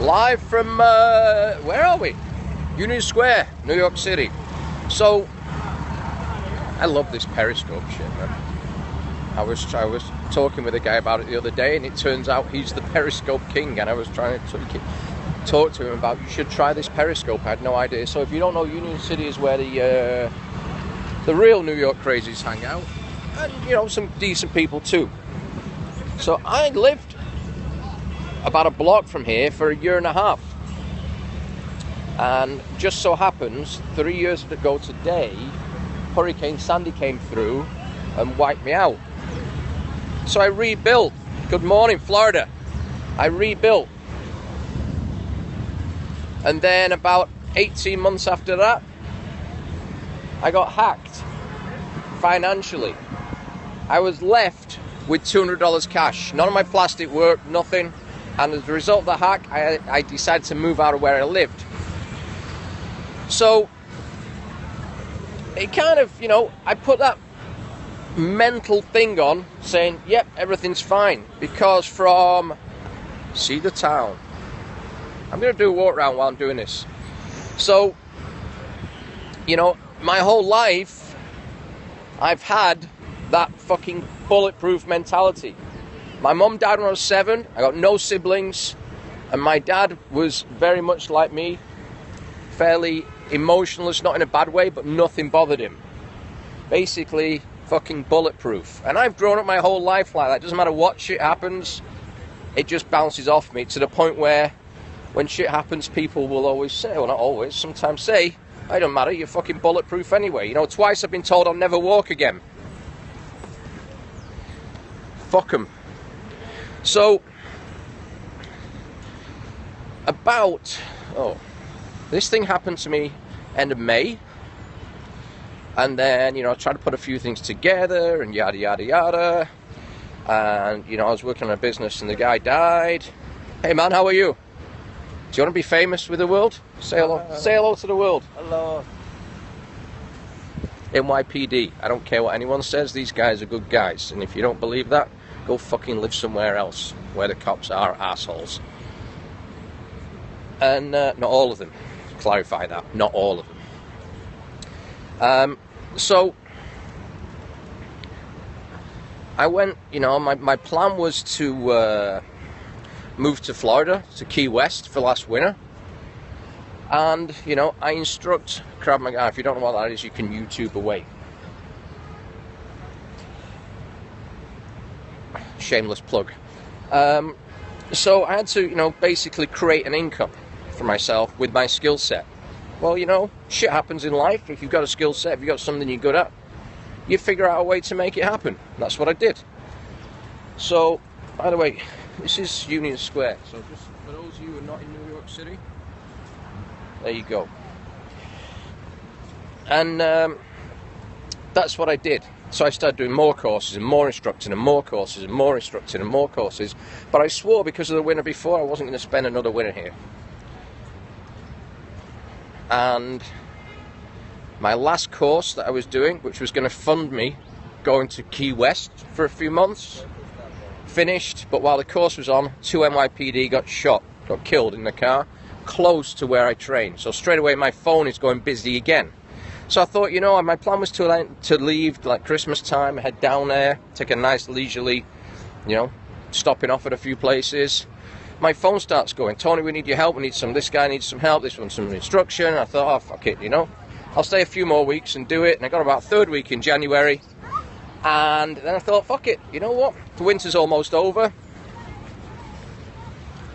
Live from, where are we? Union Square, New York City. So, I love this Periscope shit, man. I was talking with a guy about it the other day, and it turns out he's the Periscope king, and I was trying to talk to him about, you should try this Periscope. I had no idea. So if you don't know, Union City is where the real New York crazies hang out, and, you know, some decent people too. So I lived about a block from here for a year and a half, and just so happens 3 years ago today, Hurricane Sandy came through and wiped me out. So I rebuilt. Good morning, Florida. I rebuilt, and then about 18 months after that, I got hacked financially. I was left with $200 cash. None of my plastic worked, nothing. And as a result of the hack, I decided to move out of where I lived. So, it kind of, you know, I put that mental thing on, saying, yep, everything's fine. Because from see the town. I'm going to do a walk around while I'm doing this. So, you know, my whole life, I've had that fucking bulletproof mentality. My mum died when I was 7. I got no siblings. And my dad was very much like me. Fairly emotionless, not in a bad way, but nothing bothered him. Basically, fucking bulletproof. And I've grown up my whole life like that. Doesn't matter what shit happens, it just bounces off me to the point where when shit happens, people will always say, well, not always, sometimes say, it don't matter, you're fucking bulletproof anyway. You know, twice I've been told I'll never walk again. Fuck them. So, this thing happened to me end of May. And then, you know, I tried to put a few things together and yada, yada, yada. And, you know, I was working on a business and the guy died. Hey, man, how are you? Do you want to be famous with the world? Say hello. Say hello to the world. Hello. NYPD. I don't care what anyone says. These guys are good guys. And if you don't believe that, go fucking live somewhere else where the cops are assholes. And not all of them. Clarify that. Not all of them. So I went, you know, my plan was to move to Florida, to Key West for last winter. And, you know, I instruct Krav Maga. If you don't know what that is, you can YouTube away. Shameless plug. So I had to, you know, basically create an income for myself with my skill set. Well, you know, shit happens in life. If you've got a skill set, if you've got something you're good at, you figure out a way to make it happen. That's what I did. So, by the way, this is Union Square. So just for those of you who are not in New York City, there you go. And that's what I did. So I started doing more courses and more instructing and more courses and more instructing and more courses. But I swore because of the winter before, I wasn't going to spend another winter here. And my last course that I was doing, which was going to fund me going to Key West for a few months, finished. But while the course was on, 2 NYPD got killed in the car, close to where I trained. So straight away my phone is going busy again. So I thought, you know, my plan was to leave like Christmas time, head down there, take a nice leisurely, you know, stopping off at a few places. My phone starts going, Tony, we need your help, this guy needs some help, this one's some instruction. I thought, oh, fuck it, you know, I'll stay a few more weeks and do it. And I got about 3rd week in January, and then I thought, fuck it, you know what, the winter's almost over.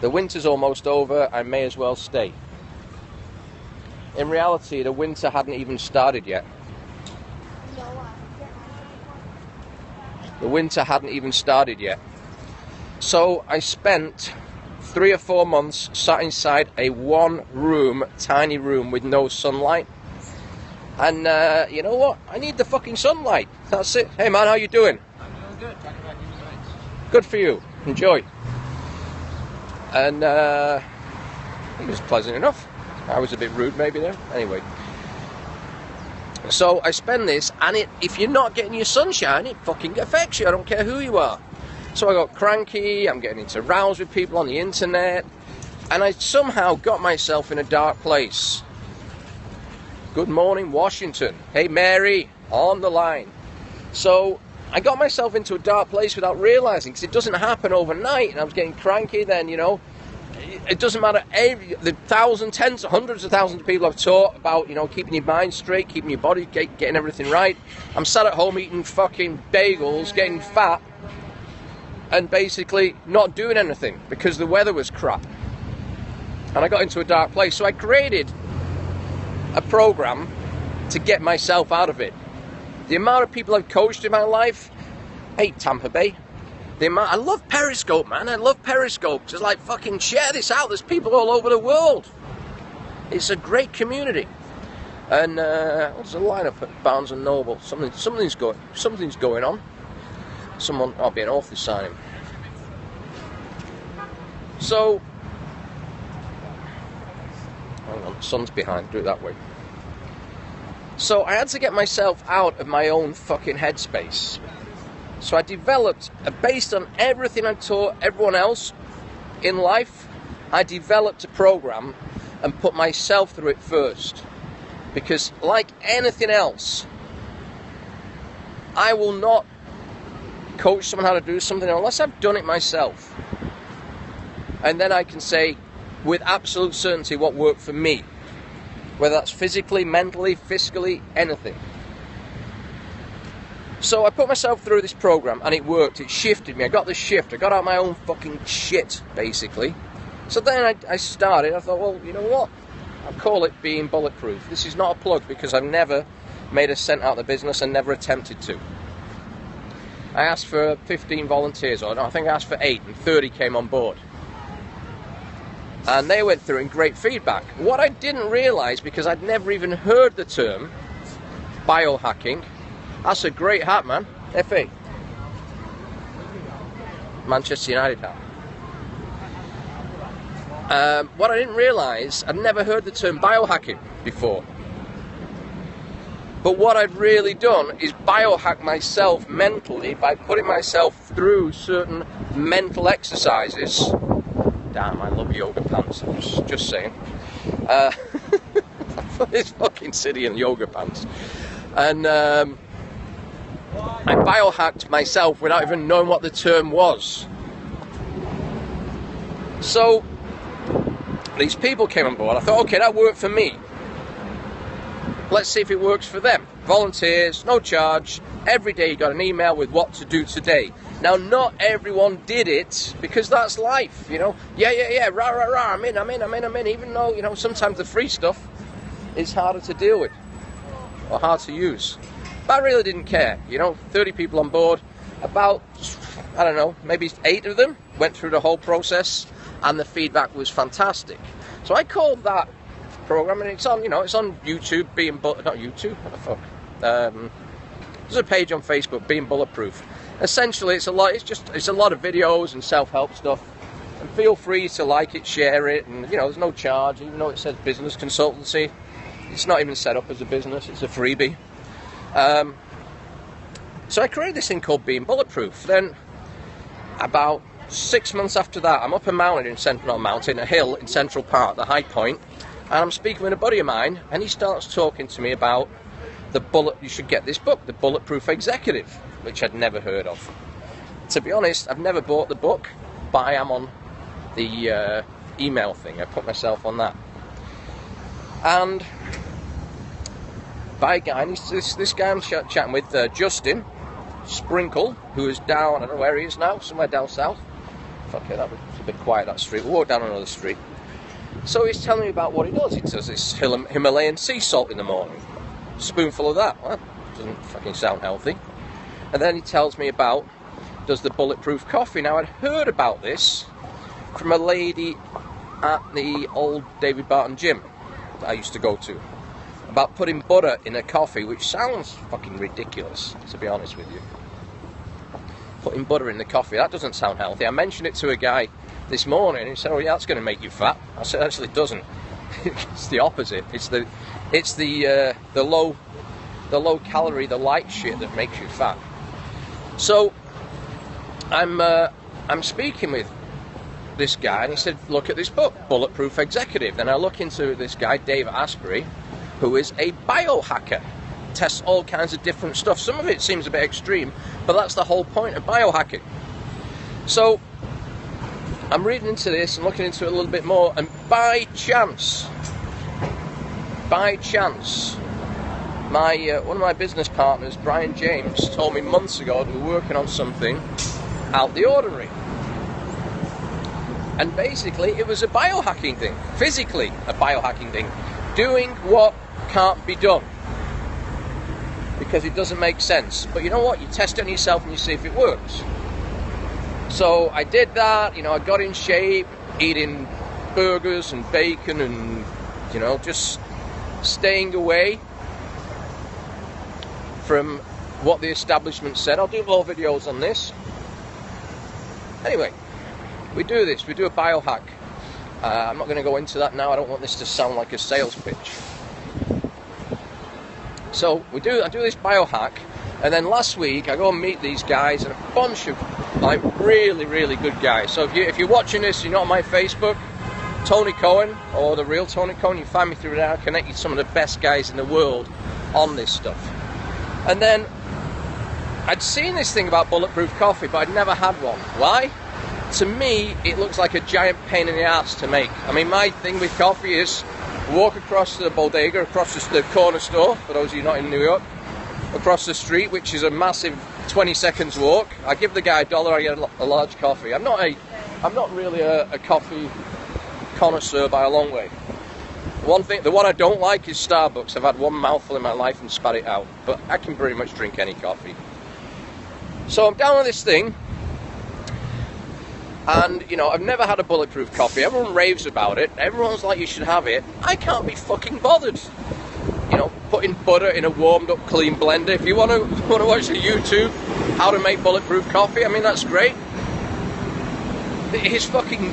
The winter's almost over, I may as well stay. In reality, the winter hadn't even started yet. The winter hadn't even started yet. So I spent 3 or 4 months sat inside a 1-room, tiny room with no sunlight. And you know what? I need the fucking sunlight. That's it. Hey man, how you doing? I'm doing good. Good for you. Enjoy. And it was pleasant enough. I was a bit rude maybe there. Anyway. So I spend this, and if you're not getting your sunshine, it fucking affects you. I don't care who you are. So I got cranky, I'm getting into rows with people on the internet, And I somehow got myself in a dark place. Good morning, Washington. Hey, Mary, on the line. So I got myself into a dark place without realizing, because it doesn't happen overnight. And I was getting cranky then, you know. It doesn't matter, the thousands, tens, hundreds of thousands of people I've taught about, you know, keeping your mind straight, keeping your body, getting everything right. I'm sat at home eating fucking bagels, getting fat, and basically not doing anything because the weather was crap. And I got into a dark place. So I created a program to get myself out of it. The amount of people I've coached in my life, hey, Tampa Bay, I love Periscope, man. I love Periscope. Just like, fucking share this out. There's people all over the world. It's a great community. And what's the lineup at Barnes and Noble? Something's going on. I'll be an awfully signing. So, hang on, the sun's behind. Do it that way. So I had to get myself out of my own fucking headspace. So I developed, based on everything I taught everyone else in life, I developed a program and put myself through it first. Because like anything else, I will not coach someone how to do something unless I've done it myself. And then I can say with absolute certainty what worked for me. Whether that's physically, mentally, fiscally, anything. So I put myself through this program and it worked. It shifted me. I got the shift. I got out my own fucking shit, basically. So then I started. I thought, well, you know what? I'll call it Being Bulletproof. This is not a plug because I've never made a cent out of the business and never attempted to. I asked for 15 volunteers, or no, I think I asked for 8, and 30 came on board. And they went through in great feedback. What I didn't realise, because I'd never even heard the term biohacking. That's a great hat, man. FA. Manchester United hat. What I didn't realise, I'd never heard the term biohacking before. But what I've really done is biohack myself mentally by putting myself through certain mental exercises. Damn, I love yoga pants. I'm just saying. This fucking city in yoga pants. And I biohacked myself without even knowing what the term was. So these people came on board. I thought, okay, that worked for me. Let's see if it works for them. Volunteers, no charge. Every day you got an email with what to do today. Now, not everyone did it because that's life, you know. Yeah, rah, I'm in. Even though, you know, sometimes the free stuff is harder to deal with or hard to use. But I really didn't care, you know. 30 people on board. About, I don't know, maybe 8 of them went through the whole process, and the feedback was fantastic. So I called that program, and it's on, you know, it's on YouTube. Not YouTube. What the fuck? There's a page on Facebook, Being Bulletproof. Essentially, it's a lot of videos and self-help stuff. And feel free to like it, share it, and you know, there's no charge. Even though it says business consultancy, it's not even set up as a business. It's a freebie. So I created this thing called Being Bulletproof. Then, about 6 months after that, I'm up a mountain a hill in Central Park, the high point, and I'm speaking with a buddy of mine, and he starts talking to me about you should get this book, The Bulletproof Executive, which I'd never heard of. To be honest, I've never bought the book, but I am on the email thing. I put myself on that. And this guy I'm chatting with, Justin Sprinkle, who is down, I don't know where he is now, somewhere down south. Fuck it, that was a bit quiet, that street. We'll walk down another street. So he's telling me about what he does. He does this Himalayan sea salt in the morning. Spoonful of that. Well, doesn't fucking sound healthy. And then he tells me does the bulletproof coffee. Now, I'd heard about this from a lady at the old David Barton gym that I used to go to, about putting butter in a coffee, which sounds fucking ridiculous, to be honest with you. Putting butter in the coffee, that doesn't sound healthy. I mentioned it to a guy this morning, and he said, oh yeah, that's going to make you fat. I said, actually it doesn't. It's the opposite. It's the low calorie, the light shit that makes you fat. So I'm speaking with this guy and he said, look at this book, Bulletproof Executive. Then I look into this guy, Dave Asprey, who is a biohacker. Tests all kinds of different stuff. Some of it seems a bit extreme, but that's the whole point of biohacking. So I'm reading into this and looking into it a little bit more, and by chance, my one of my business partners, Brian James, told me months ago that we were working on something out the ordinary. And basically it was a biohacking thing, physically a biohacking thing, doing what can't be done because it doesn't make sense. But you know what, you test it on yourself and you see if it works. So I did that, you know, I got in shape, eating burgers and bacon and, you know, just staying away from what the establishment said. I'll do more videos on this. Anyway, we do this, we do a biohack. I'm not going to go into that now, I don't want this to sound like a sales pitch. So I do this biohack, and then last week I go and meet these guys, and a bunch of like really good guys. So if you're watching this, you're not on my Facebook, Tony Cohen, or the real Tony Cohen, you find me through there. I connect you to some of the best guys in the world on this stuff. And then I'd seen this thing about bulletproof coffee, but I'd never had one. Why? To me, it looks like a giant pain in the ass to make. I mean, my thing with coffee is walk across the bodega, across the corner store, for those of you not in New York, across the street, which is a massive 20 seconds walk. I give the guy $1, I get a large coffee. I'm not really a coffee connoisseur by a long way. The one I don't like is Starbucks. I've had one mouthful in my life and spat it out, but I can pretty much drink any coffee. So I'm down on this thing, and you know, I've never had a bulletproof coffee. Everyone raves about it. Everyone's like, you should have it. I can't be fucking bothered. You know, putting butter in a warmed up clean blender. If you want to watch the YouTube how to make bulletproof coffee, I mean, that's great. His fucking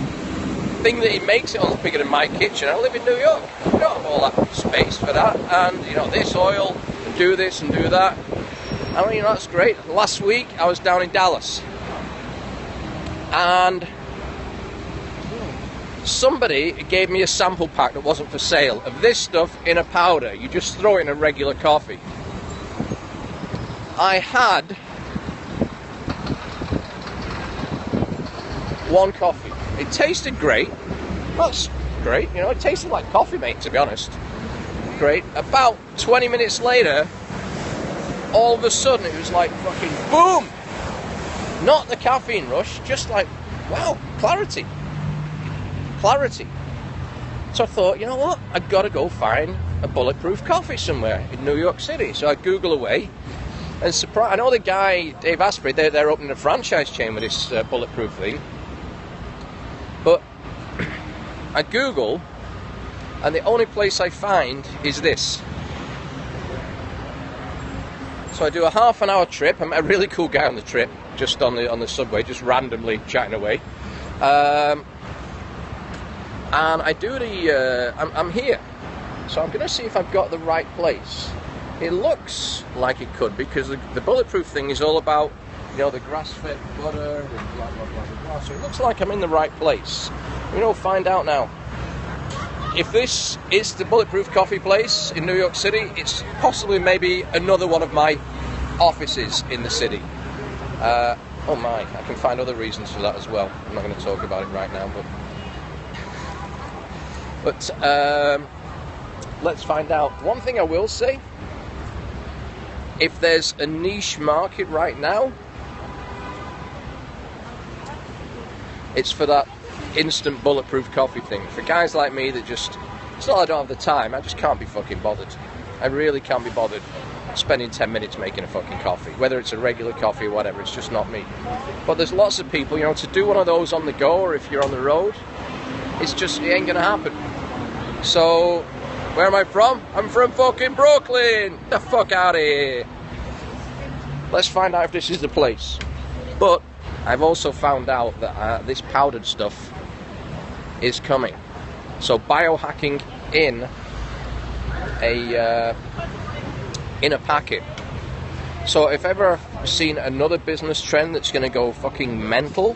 thing that he makes, it was bigger than my kitchen. I live in New York. I don't have all that space for that. And you know, this oil, and do this and do that. I mean, that's great. Last week I was down in Dallas, and somebody gave me a sample pack that wasn't for sale of this stuff in a powder. You just throw it in a regular coffee. I had one coffee. It tasted great. That's great. You know, it tasted like coffee, mate, to be honest. Great. About 20 minutes later, all of a sudden it was like fucking boom! Not the caffeine rush, just like, wow, clarity. Clarity. So I thought, you know what? I've got to go find a bulletproof coffee somewhere in New York City. So I Google away, and surprise! I know the guy, Dave Asprey, they're opening a franchise chain with this bulletproof thing. But I Google, and the only place I find is this. So I do a half-an-hour trip. I met a really cool guy on the trip, just on the subway, just randomly chatting away. And I do I'm here. So I'm going to see if I've got the right place. It looks like it could, because the bulletproof thing is all about, you know, the grass-fed butter and blah, blah, blah, blah, blah. So it looks like I'm in the right place. You know, find out now. If this is the bulletproof coffee place in New York City, it's possibly maybe another one of my offices in the city. Oh my, I can find other reasons for that as well. I'm not going to talk about it right now, but let's find out. One thing I will say, if there's a niche market right now, it's for that instant bulletproof coffee thing. For guys like me that just, it's not that I don't have the time, I just can't be fucking bothered. I really can't be bothered spending 10 minutes making a fucking coffee. Whether it's a regular coffee or whatever, it's just not me. But there's lots of people, you know, to do one of those on the go, or if you're on the road, it's just, it ain't gonna happen. So, where am I from? I'm from fucking Brooklyn! Get the fuck out of here! Let's find out if this is the place. But I've also found out that this powdered stuff is coming. So biohacking in a packet. So if ever I've seen another business trend that's going to go fucking mental,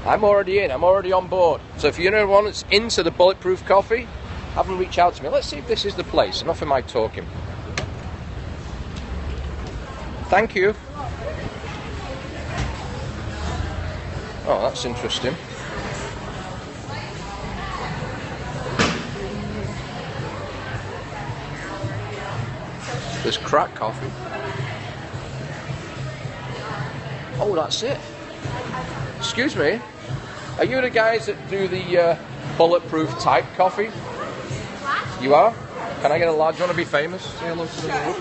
I'm already in. I'm already on board. So if you're anyone that's into the Bulletproof coffee, have them reach out to me. Let's see if this is the place. Enough of my talking. Thank you. Oh, that's interesting. There's crack coffee. Oh, that's it. Excuse me. Are you the guys that do the Bulletproof type coffee? You are? Can I get a large? Do you want to be famous? Say hello to the world.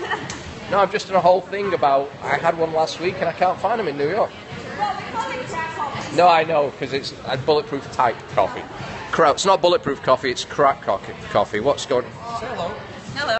No, I've just done a whole thing about. I had one last week and I can't find them in New York. No, I know, because it's a Bulletproof type coffee. It's not Bulletproof coffee, it's crack coffee. What's going on? Say hello.